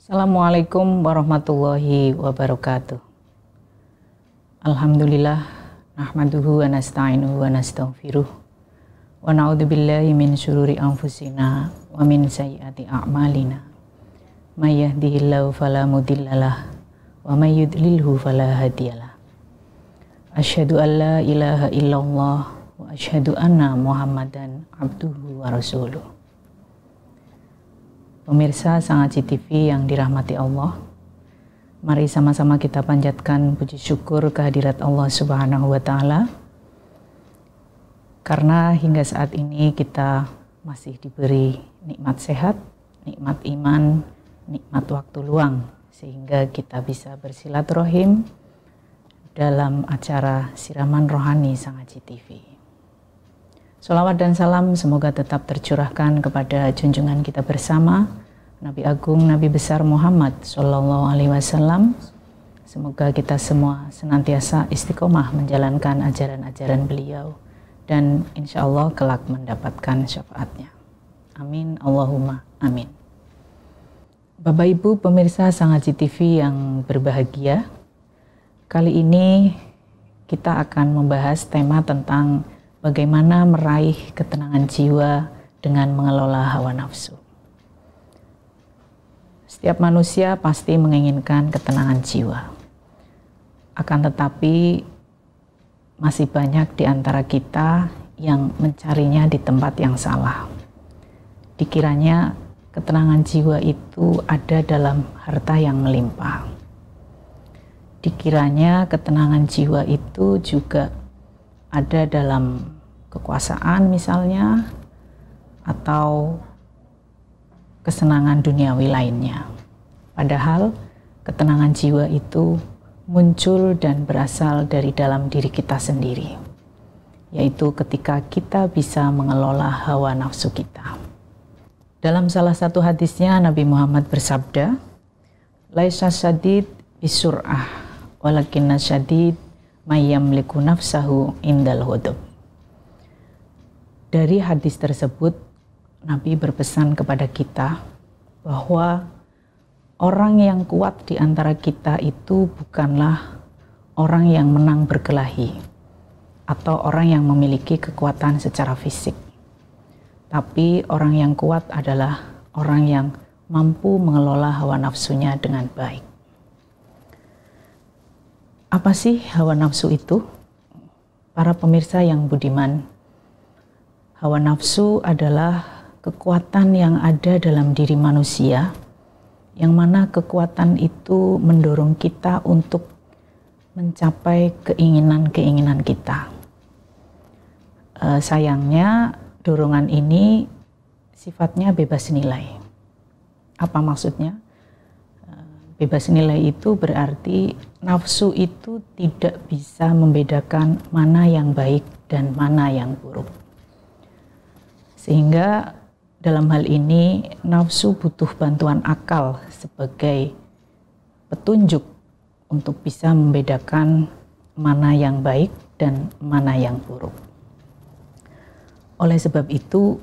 Assalamualaikum warahmatullahi wabarakatuh. Alhamdulillah, nahmaduhu wa nasta'inuhu wa nastaghfiruh wa na'udzubillahi min syururi anfusina wa min sayyiati a'malina. May yahdihillahu fala mudhillalah wa may yudlilhu fala hadiyalah. Asyhadu an la ilaha illallah wa asyhadu anna Muhammadan abduhu wa rasuluh. Pemirsa Sangaji TV yang dirahmati Allah, mari sama-sama kita panjatkan puji syukur kehadirat Allah Subhanahu wa Ta'ala, karena hingga saat ini kita masih diberi nikmat sehat, nikmat iman, nikmat waktu luang, sehingga kita bisa bersilaturahim dalam acara siraman rohani Sangaji TV. Sholawat dan salam semoga tetap tercurahkan kepada junjungan kita bersama, Nabi Agung, Nabi Besar Muhammad Sallallahu Alaihi Wasallam. Semoga kita semua senantiasa istiqomah menjalankan ajaran-ajaran beliau dan insya Allah kelak mendapatkan syafaatnya. Amin, Allahumma amin. Bapak Ibu pemirsa Sangaji TV yang berbahagia, kali ini kita akan membahas tema tentang bagaimana meraih ketenangan jiwa dengan mengelola hawa nafsu. Setiap manusia pasti menginginkan ketenangan jiwa. Akan tetapi masih banyak di antara kita yang mencarinya di tempat yang salah. Dikiranya ketenangan jiwa itu ada dalam harta yang melimpah. Dikiranya ketenangan jiwa itu juga ada dalam kekuasaan misalnya, atau kesenangan duniawi lainnya. Padahal ketenangan jiwa itu muncul dan berasal dari dalam diri kita sendiri, yaitu ketika kita bisa mengelola hawa nafsu kita. Dalam salah satu hadisnya Nabi Muhammad bersabda, "Laisa syadid bisur'ah, walakinna syadid may yamliku nafsahu indal ghadab." Dari hadis tersebut Nabi berpesan kepada kita bahwa orang yang kuat di antara kita itu bukanlah orang yang menang berkelahi atau orang yang memiliki kekuatan secara fisik. Tapi orang yang kuat adalah orang yang mampu mengelola hawa nafsunya dengan baik. Apa sih hawa nafsu itu? Para pemirsa yang budiman, hawa nafsu adalah kekuatan yang ada dalam diri manusia, yang mana kekuatan itu mendorong kita untuk mencapai keinginan-keinginan kita. Sayangnya dorongan ini sifatnya bebas nilai. Apa maksudnya? Bebas nilai itu berarti nafsu itu tidak bisa membedakan mana yang baik dan mana yang buruk. Sehingga dalam hal ini nafsu butuh bantuan akal sebagai petunjuk untuk bisa membedakan mana yang baik dan mana yang buruk. Oleh sebab itu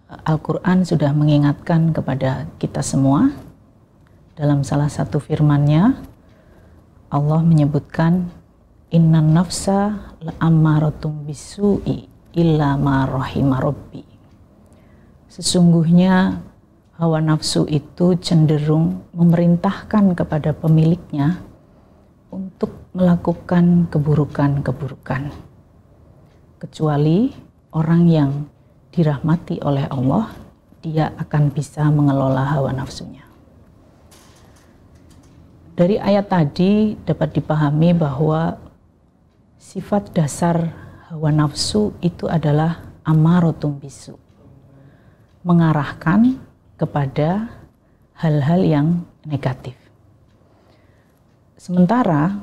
Al-Quran sudah mengingatkan kepada kita semua. Dalam salah satu firman-Nya Allah menyebutkan, "Innan nafsa la'ammaratum bisu'i illa ma rahima rabbi." Sesungguhnya hawa nafsu itu cenderung memerintahkan kepada pemiliknya untuk melakukan keburukan-keburukan. Kecuali orang yang dirahmati oleh Allah, dia akan bisa mengelola hawa nafsunya. Dari ayat tadi dapat dipahami bahwa sifat dasar hawa nafsu itu adalah ammaratun bisu, mengarahkan kepada hal-hal yang negatif. Sementara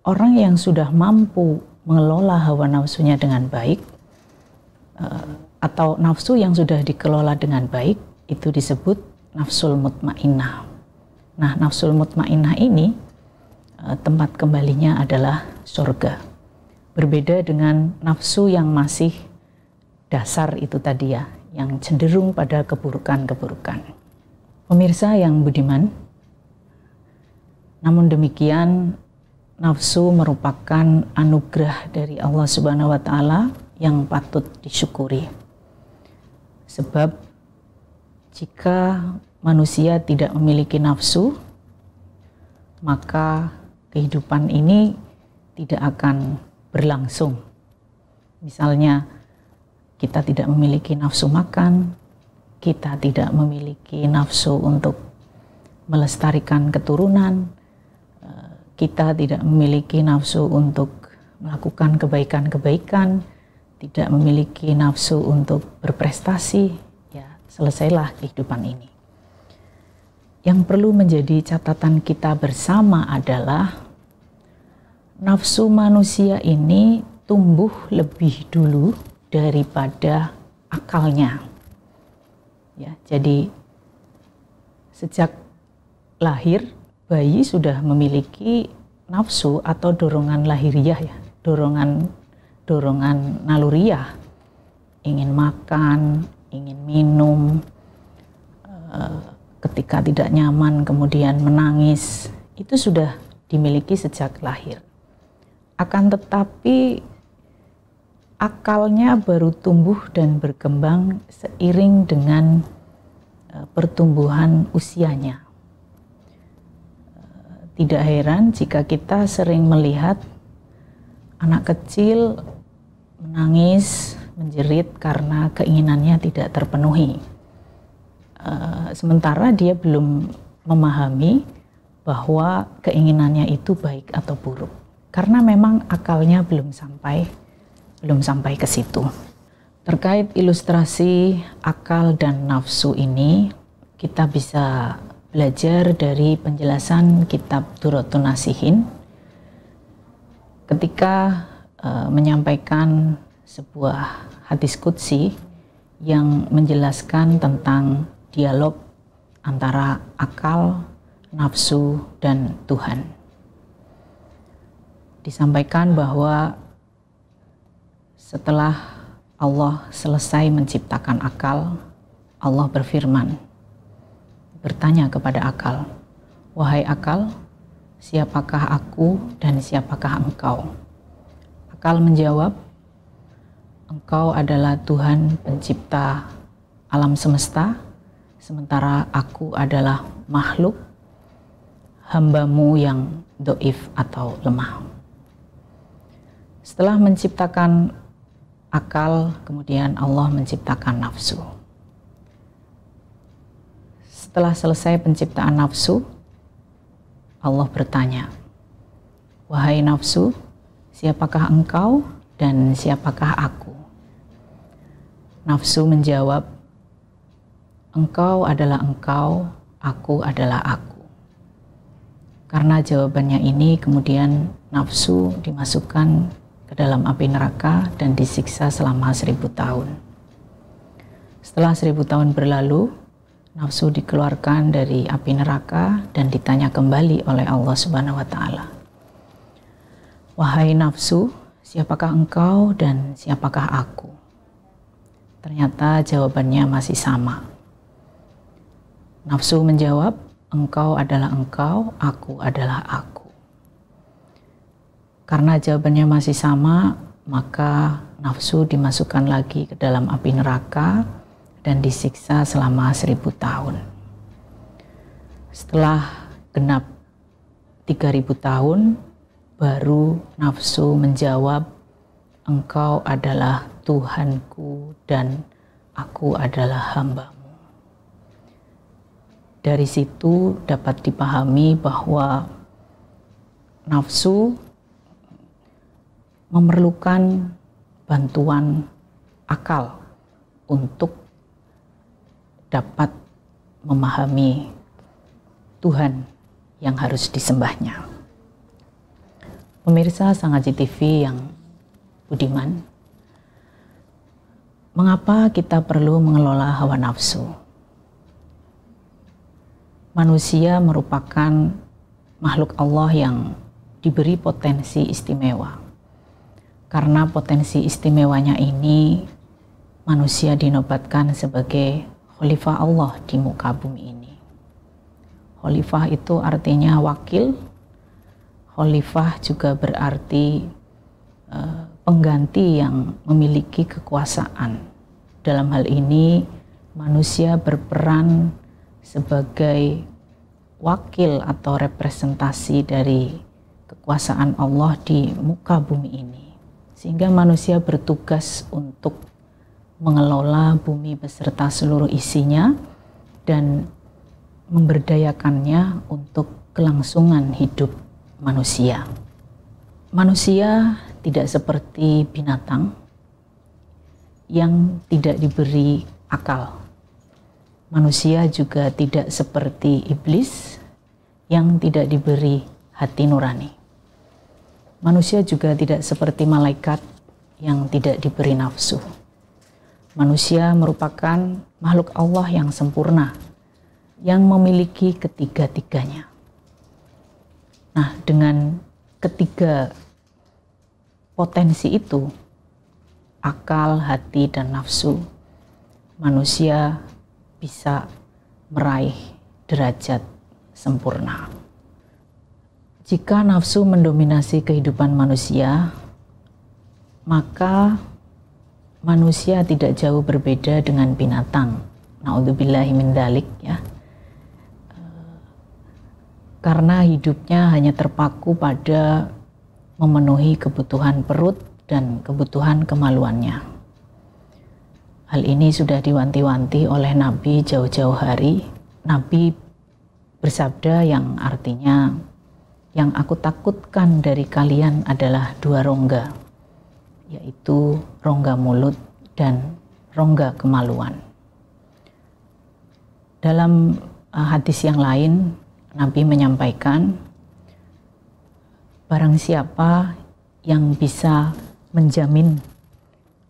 orang yang sudah mampu mengelola hawa nafsunya dengan baik, atau nafsu yang sudah dikelola dengan baik, itu disebut nafsul mutmainnah. Nah, nafsul mutmainnah ini tempat kembalinya adalah surga. Berbeda dengan nafsu yang masih dasar itu tadi ya, yang cenderung pada keburukan-keburukan. Pemirsa yang budiman, namun demikian nafsu merupakan anugerah dari Allah Subhanahu wa Ta'ala yang patut disyukuri. Sebab jika manusia tidak memiliki nafsu, maka kehidupan ini tidak akan berlangsung. Misalnya, kita tidak memiliki nafsu makan, kita tidak memiliki nafsu untuk melestarikan keturunan, kita tidak memiliki nafsu untuk melakukan kebaikan-kebaikan, tidak memiliki nafsu untuk berprestasi, ya selesailah kehidupan ini. Yang perlu menjadi catatan kita bersama adalah nafsu manusia ini tumbuh lebih dulu daripada akalnya. Ya, jadi sejak lahir bayi sudah memiliki nafsu atau dorongan lahiriah, ya, dorongan naluriah, ingin makan, ingin minum, ketika tidak nyaman kemudian menangis, itu sudah dimiliki sejak lahir. Akan tetapi akalnya baru tumbuh dan berkembang seiring dengan pertumbuhan usianya. Tidak heran jika kita sering melihat anak kecil menangis, menjerit karena keinginannya tidak terpenuhi. Sementara dia belum memahami bahwa keinginannya itu baik atau buruk. Karena memang akalnya belum sampai ke situ. Terkait ilustrasi akal dan nafsu ini, kita bisa belajar dari penjelasan kitab Durratun Nasihin ketika menyampaikan sebuah hadis qudsi yang menjelaskan tentang dialog antara akal, nafsu, dan Tuhan. Disampaikan bahwa setelah Allah selesai menciptakan akal, Allah berfirman, bertanya kepada akal, "Wahai akal, siapakah aku dan siapakah engkau?" Akal menjawab, "Engkau adalah Tuhan pencipta alam semesta, sementara aku adalah makhluk, hambamu yang doif atau lemah." Setelah menciptakan akal, kemudian Allah menciptakan nafsu. Setelah selesai penciptaan nafsu, Allah bertanya, "Wahai nafsu, siapakah engkau dan siapakah aku?" Nafsu menjawab, "Engkau adalah engkau, aku adalah aku." Karena jawabannya ini, kemudian nafsu dimasukkan ke dalam api neraka dan disiksa selama 1000 tahun. Setelah 1000 tahun berlalu, nafsu dikeluarkan dari api neraka dan ditanya kembali oleh Allah Subhanahu wa Ta'ala, "Wahai nafsu, siapakah engkau dan siapakah aku?" Ternyata jawabannya masih sama. Nafsu menjawab, "Engkau adalah engkau, aku adalah aku." Karena jawabannya masih sama, maka nafsu dimasukkan lagi ke dalam api neraka dan disiksa selama 1000 tahun. Setelah genap 3000 tahun, baru nafsu menjawab, "Engkau adalah Tuhanku dan aku adalah hambamu." Dari situ dapat dipahami bahwa nafsu memerlukan bantuan akal untuk dapat memahami Tuhan yang harus disembahnya. Pemirsa Sangaji TV yang budiman, mengapa kita perlu mengelola hawa nafsu? Manusia merupakan makhluk Allah yang diberi potensi istimewa. Karena potensi istimewanya ini, manusia dinobatkan sebagai khalifah Allah di muka bumi ini. Khalifah itu artinya wakil. Khalifah juga berarti pengganti yang memiliki kekuasaan. Dalam hal ini manusia berperan sebagai wakil atau representasi dari kekuasaan Allah di muka bumi ini. Sehingga manusia bertugas untuk mengelola bumi beserta seluruh isinya dan memberdayakannya untuk kelangsungan hidup manusia. Manusia tidak seperti binatang yang tidak diberi akal. Manusia juga tidak seperti iblis yang tidak diberi hati nurani. Manusia juga tidak seperti malaikat yang tidak diberi nafsu. Manusia merupakan makhluk Allah yang sempurna, yang memiliki ketiga-tiganya. Nah, dengan ketiga potensi itu, akal, hati, dan nafsu, manusia bisa meraih derajat sempurna. Jika nafsu mendominasi kehidupan manusia, maka manusia tidak jauh berbeda dengan binatang. Na'udzubillahi min dzalik, ya. Karena hidupnya hanya terpaku pada memenuhi kebutuhan perut dan kebutuhan kemaluannya. Hal ini sudah diwanti-wanti oleh Nabi jauh-jauh hari. Nabi bersabda yang artinya, yang aku takutkan dari kalian adalah dua rongga, yaitu rongga mulut dan rongga kemaluan. Dalam hadis yang lain, Nabi menyampaikan, barang siapa yang bisa menjamin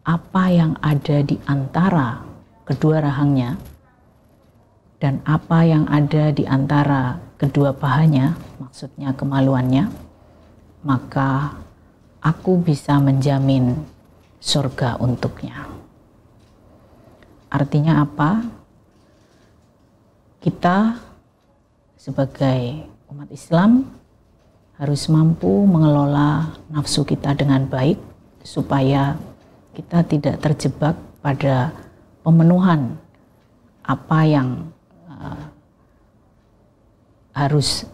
apa yang ada di antara kedua rahangnya dan apa yang ada di antara kedua pahanya, maksudnya kemaluannya, maka aku bisa menjamin surga untuknya. Artinya apa? Kita sebagai umat Islam harus mampu mengelola nafsu kita dengan baik supaya kita tidak terjebak pada pemenuhan apa yang harus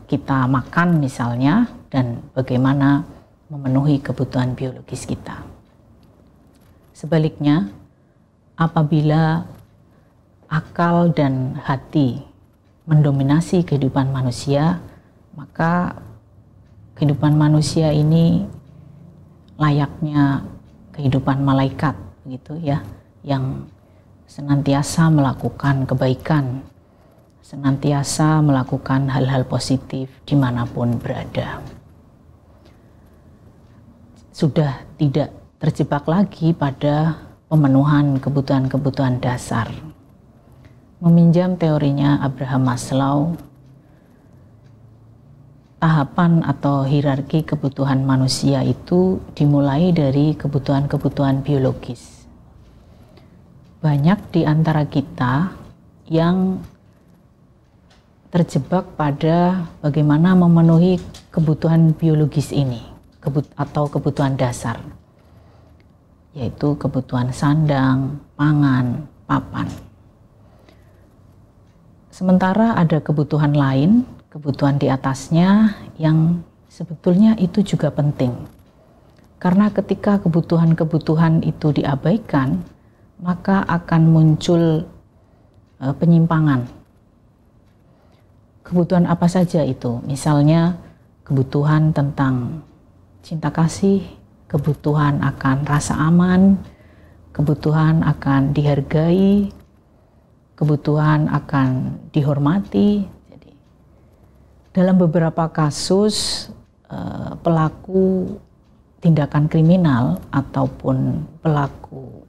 kita makan misalnya, dan bagaimana memenuhi kebutuhan biologis kita. Sebaliknya, apabila akal dan hati mendominasi kehidupan manusia, maka kehidupan manusia ini layaknya kehidupan malaikat, begitu ya, yang senantiasa melakukan kebaikan, senantiasa melakukan hal-hal positif dimanapun berada. Sudah tidak terjebak lagi pada pemenuhan kebutuhan-kebutuhan dasar. Meminjam teorinya Abraham Maslow, tahapan atau hierarki kebutuhan manusia itu dimulai dari kebutuhan-kebutuhan biologis. Banyak di antara kita yang terjebak pada bagaimana memenuhi kebutuhan biologis ini, atau kebutuhan dasar, yaitu kebutuhan sandang, pangan, papan. Sementara ada kebutuhan lain, kebutuhan di atasnya yang sebetulnya itu juga penting. Karena ketika kebutuhan-kebutuhan itu diabaikan, maka akan muncul penyimpangan. Kebutuhan apa saja itu? Misalnya kebutuhan tentang cinta kasih, kebutuhan akan rasa aman, kebutuhan akan dihargai, kebutuhan akan dihormati. Jadi, dalam beberapa kasus pelaku tindakan kriminal ataupun pelaku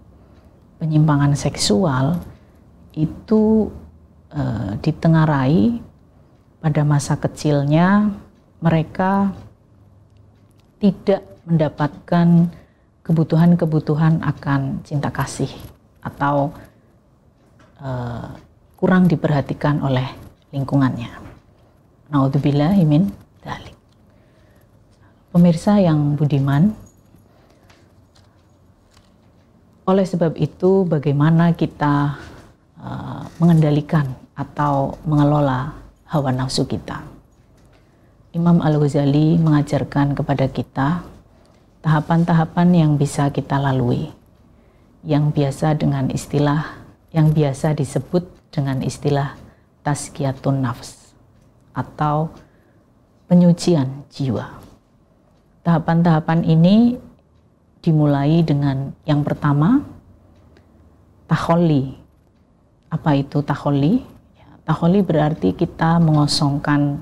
penyimpangan seksual itu ditengarai pada masa kecilnya mereka tidak mendapatkan kebutuhan-kebutuhan akan cinta kasih atau kurang diperhatikan oleh lingkungannya. Naudzubillahi min dzalik. Pemirsa yang budiman, oleh sebab itu bagaimana kita mengendalikan atau mengelola hawa nafsu kita. Imam Al-Ghazali mengajarkan kepada kita tahapan-tahapan yang bisa kita lalui, yang biasa disebut dengan istilah tazkiyatun nafs atau penyucian jiwa. Tahapan-tahapan ini dimulai dengan yang pertama, takholli. Apa itu takholli? Takholli berarti kita mengosongkan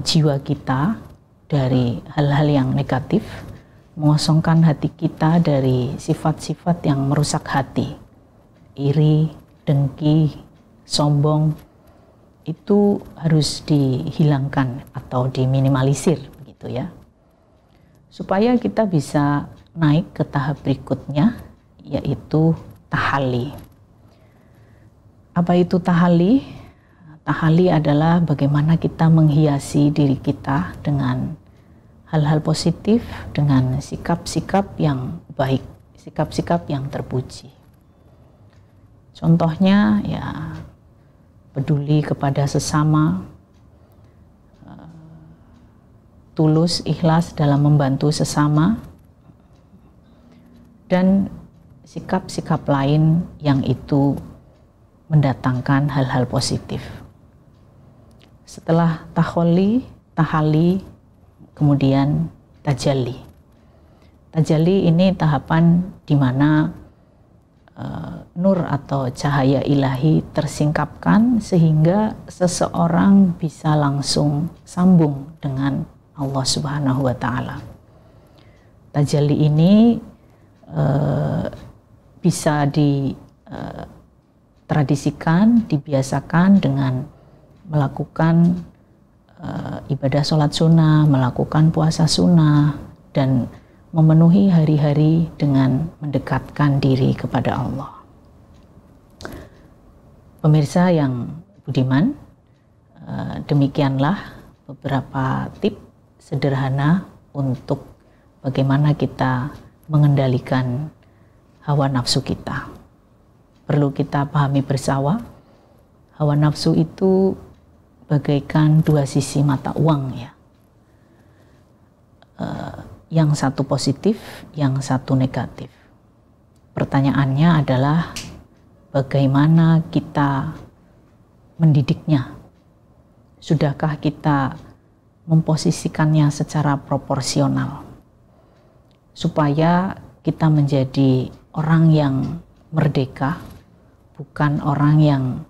jiwa kita dari hal-hal yang negatif, mengosongkan hati kita dari sifat-sifat yang merusak hati. Iri, dengki, sombong, itu harus dihilangkan atau diminimalisir begitu ya. Supaya kita bisa naik ke tahap berikutnya, yaitu tahalli. Apa itu tahalli? Tahalli adalah bagaimana kita menghiasi diri kita dengan hal-hal positif, dengan sikap-sikap yang baik, sikap-sikap yang terpuji. Contohnya ya peduli kepada sesama, tulus, ikhlas dalam membantu sesama, dan sikap-sikap lain yang itu mendatangkan hal-hal positif. Setelah tahalli, kemudian tajalli. Tajalli ini tahapan di mana nur atau cahaya ilahi tersingkapkan sehingga seseorang bisa langsung sambung dengan Allah Subhanahu wa Ta'ala. Tajalli ini bisa ditradisikan, dibiasakan dengan melakukan ibadah sholat sunnah, melakukan puasa sunnah, dan memenuhi hari-hari dengan mendekatkan diri kepada Allah. Pemirsa yang budiman, demikianlah beberapa tips sederhana untuk bagaimana kita mengendalikan hawa nafsu kita. Perlu kita pahami bersama, hawa nafsu itu bagaikan dua sisi mata uang ya. Yang satu positif, yang satu negatif. Pertanyaannya adalah bagaimana kita mendidiknya? Sudahkah kita memposisikannya secara proporsional supaya kita menjadi orang yang merdeka, bukan orang yang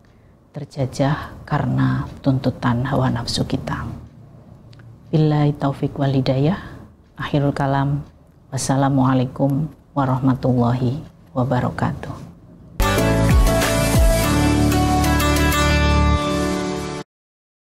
terjajah karena tuntutan hawa nafsu kita. Billahi taufik wal hidayah. Akhirul kalam. Wassalamualaikum warahmatullahi wabarakatuh.